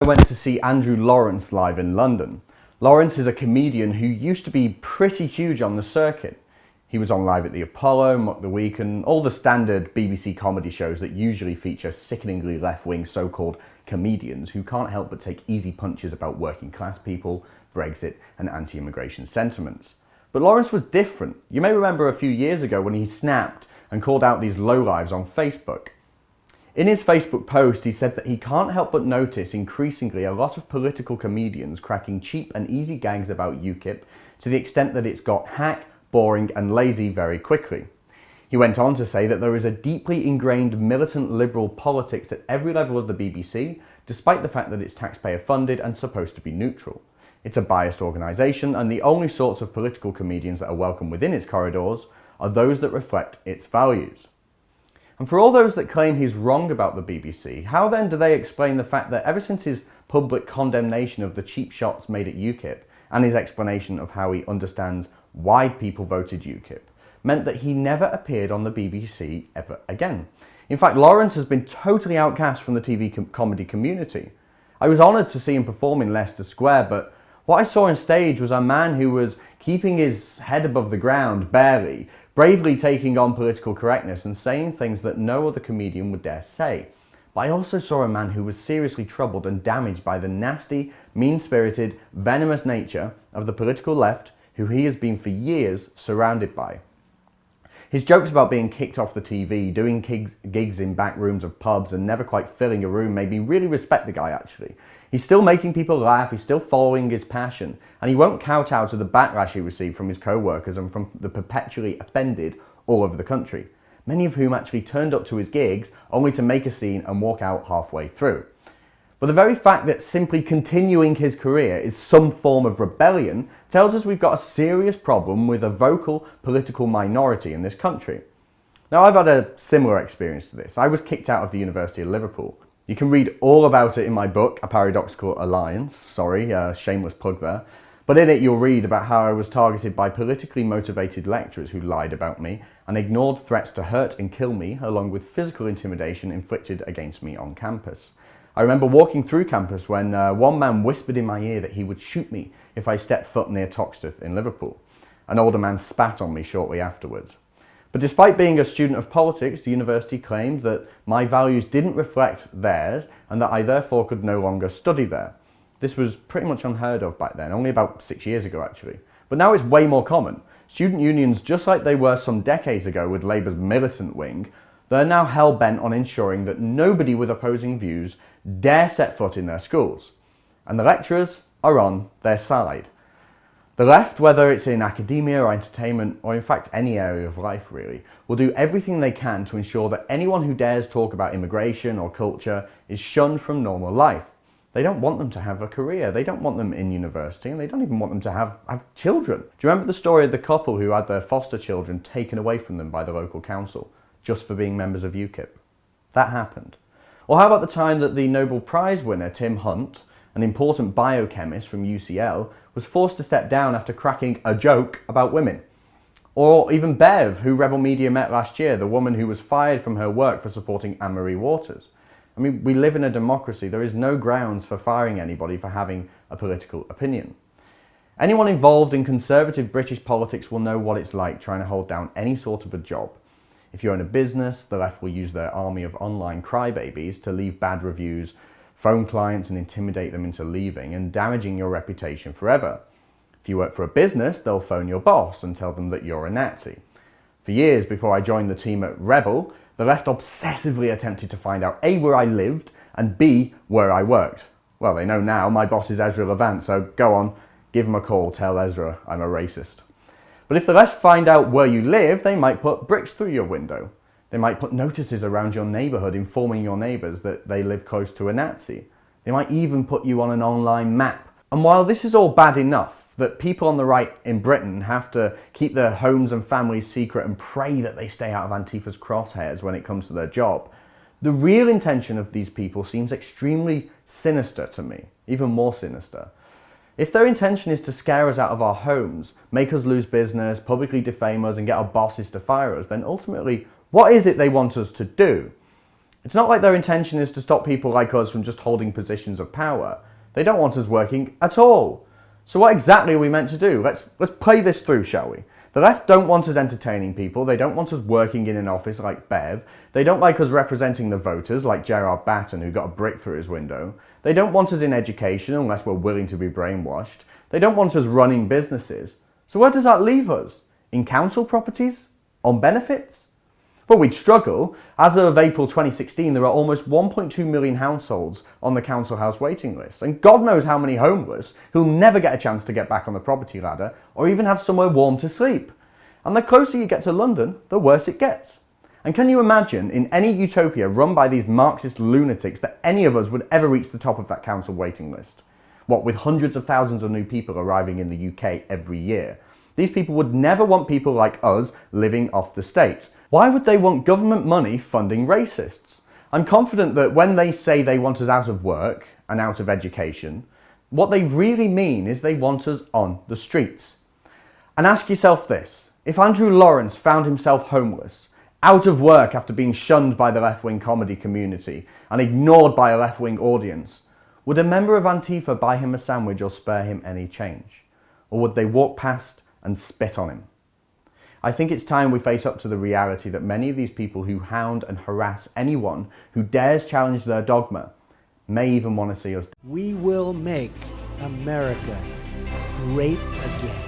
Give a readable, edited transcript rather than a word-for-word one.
I went to see Andrew Lawrence live in London. Lawrence is a comedian who used to be pretty huge on the circuit. He was on Live at the Apollo, Mock the Week, and all the standard BBC comedy shows that usually feature sickeningly left-wing so-called comedians who can't help but take easy punches about working class people, Brexit, and anti-immigration sentiments. But Lawrence was different. You may remember a few years ago when he snapped and called out these lowlives on Facebook. In his Facebook post, he said that he can't help but notice increasingly a lot of political comedians cracking cheap and easy gags about UKIP to the extent that it's got hack, boring and lazy very quickly. He went on to say that there is a deeply ingrained militant liberal politics at every level of the BBC, despite the fact that it's taxpayer funded and supposed to be neutral. It's a biased organisation, and the only sorts of political comedians that are welcome within its corridors are those that reflect its values. And for all those that claim he's wrong about the BBC, how then do they explain the fact that ever since his public condemnation of the cheap shots made at UKIP and his explanation of how he understands why people voted UKIP meant that he never appeared on the BBC ever again? In fact, Lawrence has been totally outcast from the TV comedy community. I was honoured to see him perform in Leicester Square, but what I saw on stage was a man who was keeping his head above the ground, barely, bravely taking on political correctness and saying things that no other comedian would dare say. But I also saw a man who was seriously troubled and damaged by the nasty, mean-spirited, venomous nature of the political left who he has been for years surrounded by. His jokes about being kicked off the TV, doing gigs in back rooms of pubs and never quite filling a room made me really respect the guy actually. He's still making people laugh, he's still following his passion, and he won't kowtow to the backlash he received from his co-workers and from the perpetually offended all over the country, many of whom actually turned up to his gigs only to make a scene and walk out halfway through. But the very fact that simply continuing his career is some form of rebellion tells us we've got a serious problem with a vocal political minority in this country. Now, I've had a similar experience to this. I was kicked out of the University of Liverpool. You can read all about it in my book, A Paradoxical Alliance. Sorry, shameless plug there. But in it you'll read about how I was targeted by politically motivated lecturers who lied about me and ignored threats to hurt and kill me, along with physical intimidation inflicted against me on campus. I remember walking through campus when one man whispered in my ear that he would shoot me if I stepped foot near Toxteth in Liverpool. An older man spat on me shortly afterwards. But despite being a student of politics, the university claimed that my values didn't reflect theirs and that I therefore could no longer study there. This was pretty much unheard of back then, only about 6 years ago actually. But now it's way more common. Student unions, just like they were some decades ago with Labour's militant wing, they're now hell-bent on ensuring that nobody with opposing views dare set foot in their schools. And the lecturers are on their side. The left, whether it's in academia or entertainment, or in fact any area of life really, will do everything they can to ensure that anyone who dares talk about immigration or culture is shunned from normal life. They don't want them to have a career, they don't want them in university, and they don't even want them to have children. Do you remember the story of the couple who had their foster children taken away from them by the local council, just for being members of UKIP? That happened. Or how about the time that the Nobel Prize winner Tim Hunt, an important biochemist from UCL, was forced to step down after cracking a joke about women? Or even Bev, who Rebel Media met last year, the woman who was fired from her work for supporting Anne-Marie Waters. I mean, we live in a democracy. There is no grounds for firing anybody for having a political opinion. Anyone involved in conservative British politics will know what it's like trying to hold down any sort of a job. If you own a business, the left will use their army of online crybabies to leave bad reviews, phone clients and intimidate them into leaving and damaging your reputation forever. If you work for a business, they'll phone your boss and tell them that you're a Nazi. For years before I joined the team at Rebel, the left obsessively attempted to find out A, where I lived, and B, where I worked. Well, they know now my boss is Ezra Levant, so go on, give him a call, tell Ezra I'm a racist. But if the left find out where you live, they might put bricks through your window. They might put notices around your neighbourhood informing your neighbours that they live close to a Nazi. They might even put you on an online map. And while this is all bad enough, that people on the right in Britain have to keep their homes and families secret and pray that they stay out of Antifa's crosshairs when it comes to their job, the real intention of these people seems extremely sinister to me, even more sinister. If their intention is to scare us out of our homes, make us lose business, publicly defame us and get our bosses to fire us, then ultimately, what is it they want us to do? It's not like their intention is to stop people like us from just holding positions of power. They don't want us working at all. So what exactly are we meant to do? Let's play this through, shall we? The left don't want us entertaining people. They don't want us working in an office like Bev. They don't like us representing the voters like Gerard Batten, who got a brick through his window. They don't want us in education unless we're willing to be brainwashed. They don't want us running businesses. So where does that leave us? In council properties? On benefits? But we'd struggle. As of April 2016, there are almost 1.2 million households on the council house waiting list, and God knows how many homeless who'll never get a chance to get back on the property ladder or even have somewhere warm to sleep. And the closer you get to London, the worse it gets. And can you imagine, in any utopia run by these Marxist lunatics, that any of us would ever reach the top of that council waiting list? What, with hundreds of thousands of new people arriving in the UK every year? These people would never want people like us living off the state. Why would they want government money funding racists? I'm confident that when they say they want us out of work and out of education, what they really mean is they want us on the streets. And ask yourself this: if Andrew Lawrence found himself homeless, out of work after being shunned by the left-wing comedy community and ignored by a left-wing audience, would a member of Antifa buy him a sandwich or spare him any change? Or would they walk past and spit on him? I think it's time we face up to the reality that many of these people who hound and harass anyone who dares challenge their dogma may even want to see us. We will make America great again.